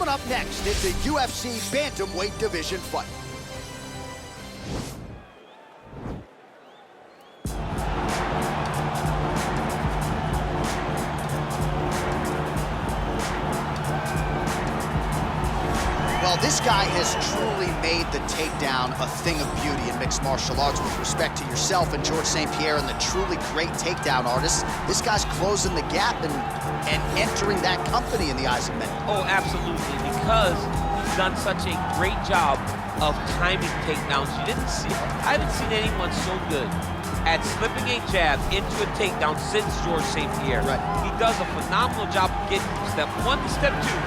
Coming up next, it's a UFC bantamweight division fight. Well, this guy has truly made the takedown a thing of beauty in mixed martial arts. With respect to yourself and George St. Pierre and the truly great takedown artists, this guy's closing the gap and entering that company in the eyes of many. Oh, absolutely, because he's done such a great job of timing takedowns. I haven't seen anyone so good at slipping a jab into a takedown since George St. Pierre. Right. He does a phenomenal job of getting from step one to step two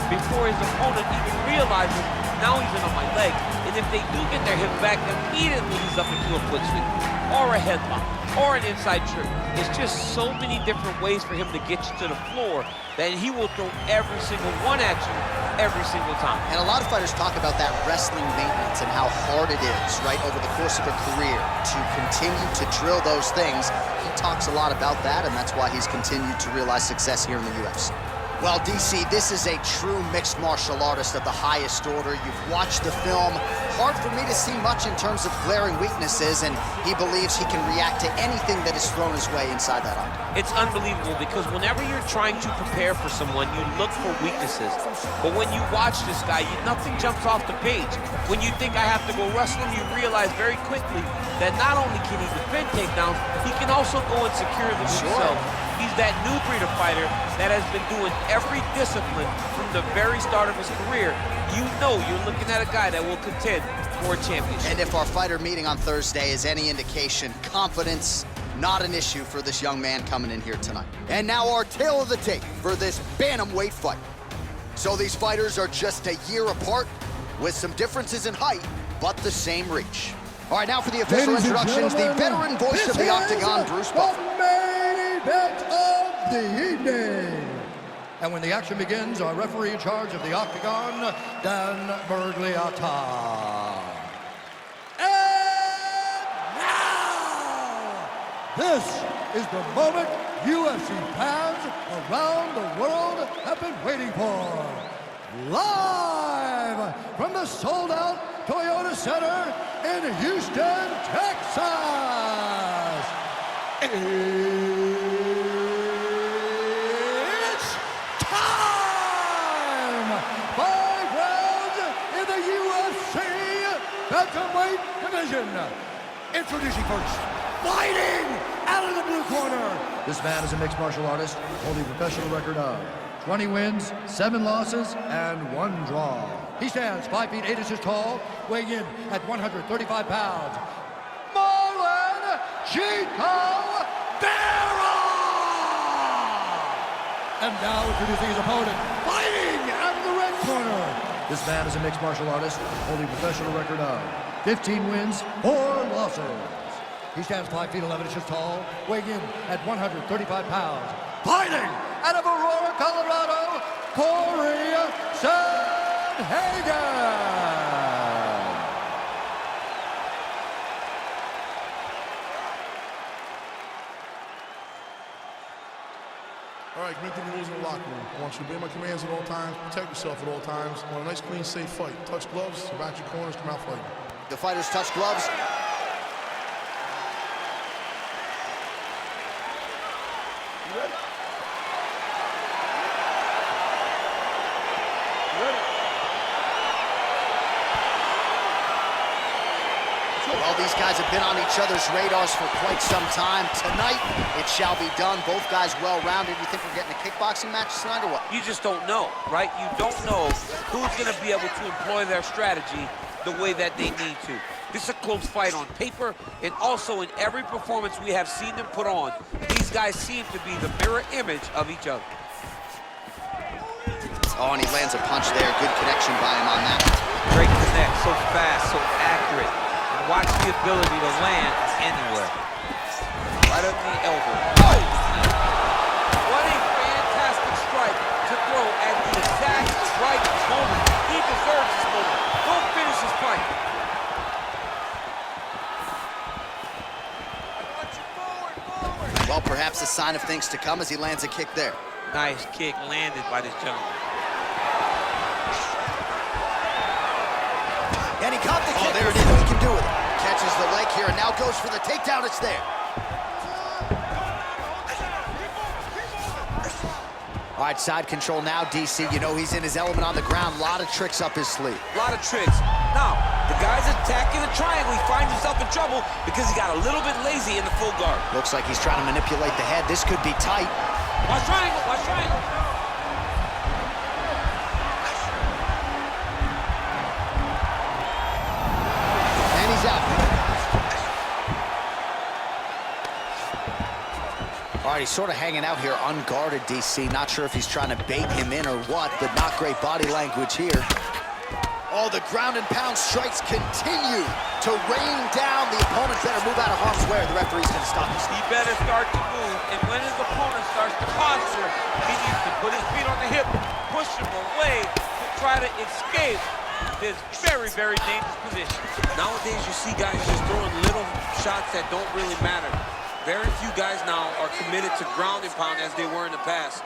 before his opponent even realizes now he's in on my leg. And if they do get their hip back, immediately he's up into a foot sweep or a headlock or an inside trip. It's just so many different ways for him to get you to the floor that he will throw every single one at you every single time. And a lot of fighters talk about that wrestling maintenance and how hard it is, right, over the course of a career to continue to drill those things. He talks a lot about that, and that's why he's continued to realize success here in the UFC. Well, DC, this is a true mixed martial artist of the highest order. You've watched the film. Hard for me to see much in terms of glaring weaknesses, and he believes he can react to anything that is thrown his way inside that octagon. It's unbelievable because whenever you're trying to prepare for someone, you look for weaknesses. But when you watch this guy, nothing jumps off the page. When you think I have to go wrestle him, you realize very quickly that not only can he defend takedowns, he can also go and secure them himself. He's that new breed of fighter that has been doing every discipline from the very start of his career. You know you're looking at a guy that will contend for a championship. And if our fighter meeting on Thursday is any indication, confidence, not an issue for this young man coming in here tonight. And now our tale of the tape for this bantamweight fight. So these fighters are just a year apart with some differences in height, but the same reach. All right, now for the official introductions, the veteran voice of the octagon, Bruce Buffer. Event of the evening. And when the action begins, our referee in charge of the octagon, Dan Bergliata. And now, this is the moment UFC fans around the world have been waiting for. Live from the sold-out Toyota Center in Houston, Texas. It's time! 5 rounds in the UFC bantamweight division. Introducing first, fighting out of the blue corner. This man is a mixed martial artist, holding a professional record of 20 wins, 7 losses, and 1 draw. He stands 5 feet 8 inches tall, weighing in at 135 pounds. Marlon Vera! And now introducing his opponent, fighting out of the red corner. This man is a mixed martial artist, holding a professional record of 15 wins, 4 losses. He stands 5 feet 11 inches tall, weighing in at 135 pounds. Fighting out of Aurora, Colorado, Cory Sandhagen. All right, commit to the rules in the locker room. I want you to obey my commands at all times, protect yourself at all times. I want a nice, clean, safe fight. Touch gloves, back your corners, come out fighting. The fighters touch gloves. You ready? Well, these guys have been on each other's radars for quite some time. Tonight, it shall be done. Both guys well-rounded. You think we're getting a kickboxing match tonight or what? You just don't know, right? You don't know who's going to be able to employ their strategy the way that they need to. This is a close fight on paper, and also in every performance we have seen them put on, these guys seem to be the mirror image of each other. Oh, and he lands a punch there. Good connection by him on that. Great connect, so fast, so accurate. And watch the ability to land anywhere. Right up the elbow. Oh! What a fantastic strike to throw at the exact right moment. He deserves this moment. Go finish his fight. Well, perhaps a sign of things to come as he lands a kick there. Nice kick landed by this gentleman. do with it. Catches the leg here and now goes for the takedown. It's there. All right, side control now, DC. You know he's in his element on the ground. A lot of tricks up his sleeve. A lot of tricks. Now, the guy's attacking the triangle. He finds himself in trouble because he got a little bit lazy in the full guard. Looks like he's trying to manipulate the head. This could be tight. Watch triangle, watch triangle. And he's out. All right, he's sort of hanging out here unguarded, DC. Not sure if he's trying to bait him in or what, but not great body language here. Oh, the ground and pound strikes continue to rain down. The opponent better move out of harm's way or the referee's going to stop this. He better start to move, and when his opponent starts to posture, he needs to put his feet on the hip, push him away to try to escape this very, very dangerous position. Nowadays, you see guys just throwing little shots that don't really matter. Very few guys now are committed to ground and pound as they were in the past.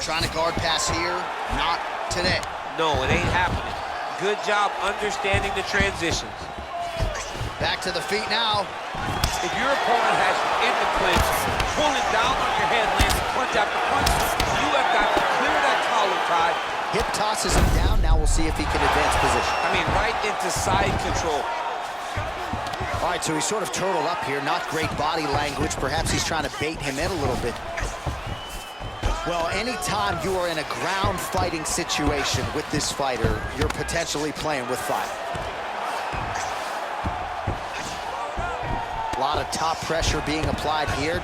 Trying to guard pass here, not today. No, it ain't happening. Good job understanding the transitions. Back to the feet now. If your opponent has you in the clinch, pulling down on your head, landing punch after punch, you have got to clear that collar tie. Hip tosses him down. Now we'll see if he can advance position. I mean, right into side control. All right, so he's sort of turtled up here. Not great body language. Perhaps he's trying to bait him in a little bit. Well, anytime you are in a ground fighting situation with this fighter, you're potentially playing with fire. A lot of top pressure being applied here.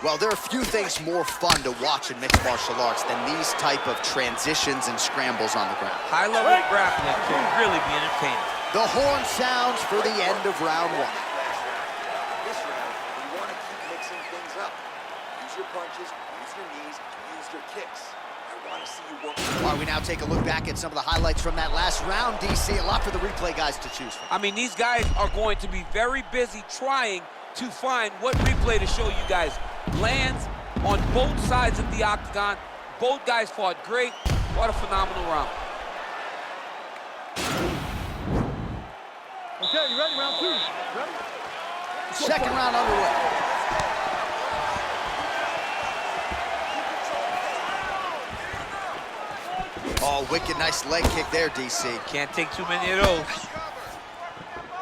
Well, there are few things more fun to watch in mixed martial arts than these type of transitions and scrambles on the ground. High-level grappling can really be entertaining. The horn sounds for the end of round one. This round, you want to keep mixing things up. Use your punches, use your knees, use your kicks. I want to see you work. All right, we now take a look back at some of the highlights from that last round, DC. A lot for the replay guys to choose from. I mean, these guys are going to be very busy trying to find what replay to show you guys. Lands on both sides of the octagon. Both guys fought great. What a phenomenal round. Okay, you ready? Round two. Ready? Second round underway. Oh, wicked nice leg kick there, DC. Can't take too many of those.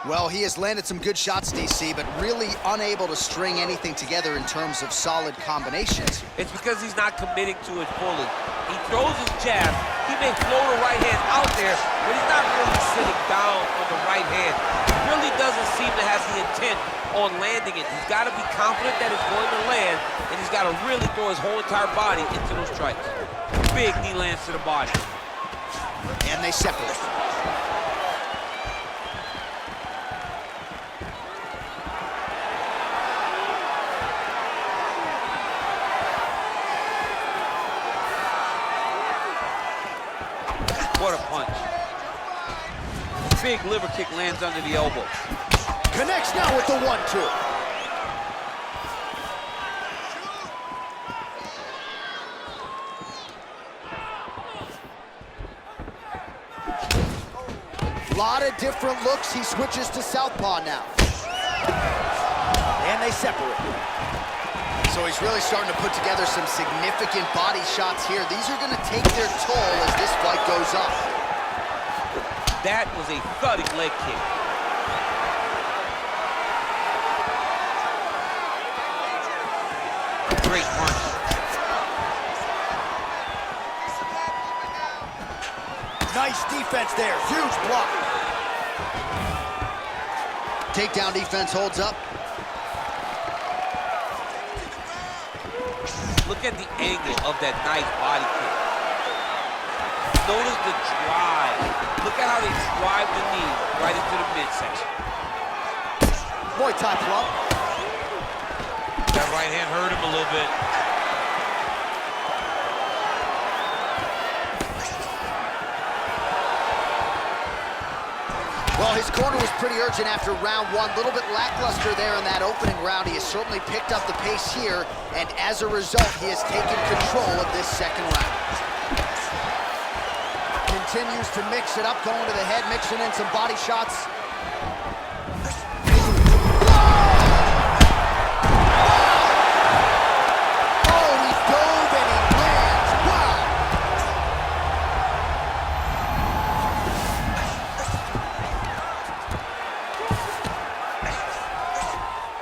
Well, he has landed some good shots, DC, but really unable to string anything together in terms of solid combinations. It's because he's not committing to it fully. He throws his jab. He may float a right hand out there, but he's not really sitting down on the right hand. He really doesn't seem to have the intent on landing it. He's got to be confident that it's going to land, and he's got to really throw his whole entire body into those strikes. Big knee lands to the body. And they separate. What a punch. Big liver kick lands under the elbow. Connects now with the 1-2. A lot of different looks. He switches to southpaw now. And they separate. So he's really starting to put together some significant body shots here. These are going to take their toll as this fight goes up. That was a thudding leg kick. Great punch. Nice defense there. Huge block. Takedown defense holds up. Look at the angle of that nice body kick. Notice the drive. Look at how they drive the knee right into the midsection. Muay Thai plump. That right hand hurt him a little bit. Well, his corner was pretty urgent after round one. A little bit lackluster there in that opening round. He has certainly picked up the pace here, and as a result, he has taken control of this second round. continues to mix it up, going to the head, mixing in some body shots.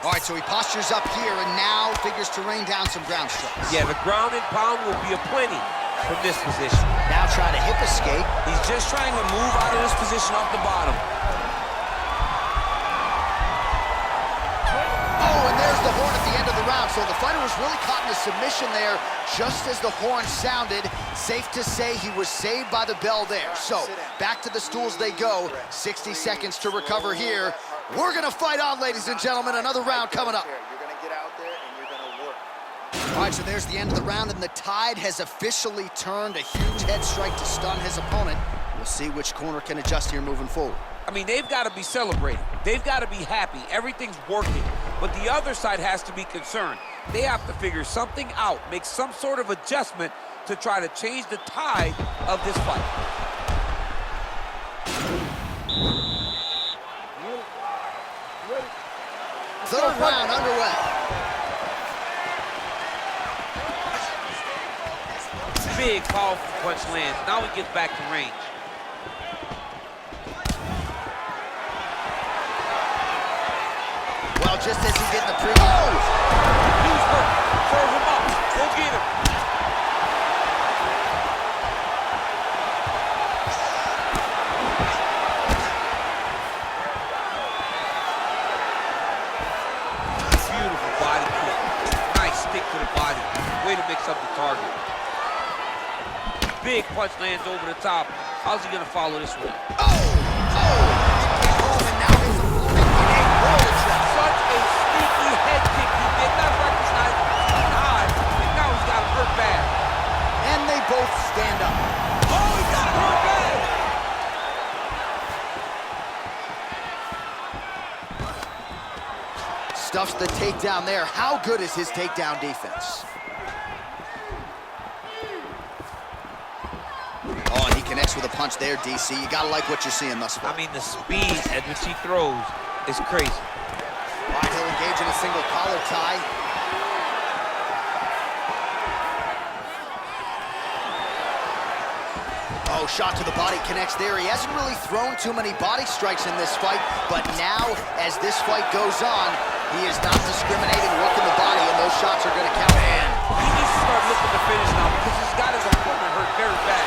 All right, so he postures up here and now figures to rain down some ground strikes. Yeah, the ground and pound will be aplenty from this position. Now trying to hip escape. He's just trying to move out of this position off the bottom. Oh, and there's the horn at the end of the round. So the fighter was really caught in a submission there just as the horn sounded. Safe to say he was saved by the bell there. So back to the stools they go. 60 seconds to recover here. We're gonna fight on, ladies and gentlemen. Another round coming up. You're gonna get out there and you're gonna work. All right, so there's the end of the round, and the tide has officially turned. A huge head strike to stun his opponent. We'll see which corner can adjust here moving forward. I mean, they've got to be celebrating. They've got to be happy. Everything's working. But the other side has to be concerned. They have to figure something out, make some sort of adjustment to try to change the tide of this fight. Third round underway. Big, powerful punch lands. Now he gets back to range. Well, just as he did in the previous. Oh! He's hurt. Serve him up. Go get him. Beautiful body kick. Nice stick to the body. Way to mix up the target. Big punch lands over the top. How's he gonna follow this one? Oh! Oh! And now his opponent in a roll trap. Such a sneaky head kick he did. Not recognized high, and now he's got him hurt bad. And they both stand up. Oh, he got him hurt bad! Stuffs the takedown there. How good is his takedown defense? Oh, and he connects with a punch there, DC. You gotta like what you're seeing thus far. I mean, the speed at which he throws is crazy. All right, he'll engage in a single collar tie. Oh, shot to the body connects there. He hasn't really thrown too many body strikes in this fight, but now, as this fight goes on, he is not discriminating, working the body, and those shots are gonna count. Man, He needs to start looking to finish now because he's got his opponent hurt very bad.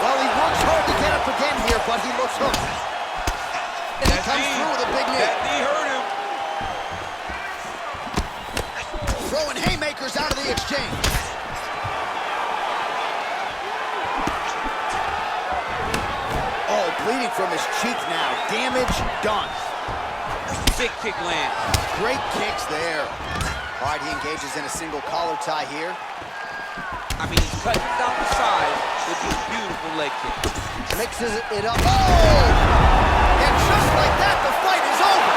well, he works hard to get up again here, but he looks hurt. And he comes through with a big knee. That knee hurt him. Throwing haymakers out of the exchange. Oh, bleeding from his cheek now. Damage done. Big kick lands. Great kicks there. All right, he engages in a single collar tie here. I mean, he's cutting down the side with these beautiful leg kicks. Mixes it up. Oh! And just like that, the fight is over.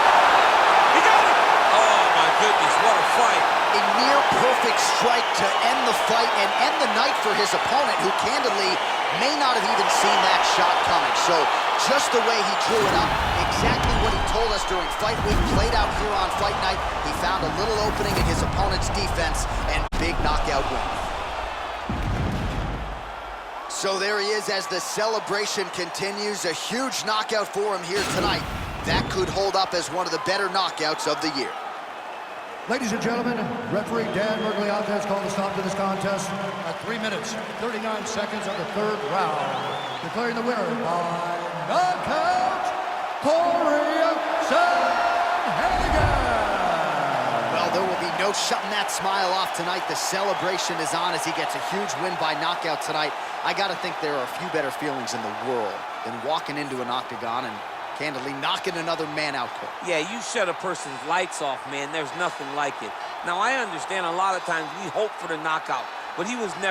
He got it! Oh, my goodness, what a fight. A near-perfect strike to end the fight and end the night for his opponent, who candidly may not have even seen that shot coming. So just the way he drew it up, exactly what he told us during fight week, played out here on fight night. He found a little opening in his opponent's defense and big knockout win. So there he is as the celebration continues. A huge knockout for him here tonight. That could hold up as one of the better knockouts of the year. Ladies and gentlemen, referee Dan Mergliata has called a stop to this contest at 3 minutes, 39 seconds of the third round, declaring the winner by knockout, Cory Sandhagen. Well, there will be no shutting that smile off tonight. The celebration is on as he gets a huge win by knockout tonight. I gotta think there are a few better feelings in the world than walking into an octagon and candidly knocking another man out cold. Yeah, you shut a person's lights off, man. There's nothing like it. Now, I understand a lot of times we hope for the knockout, but he was never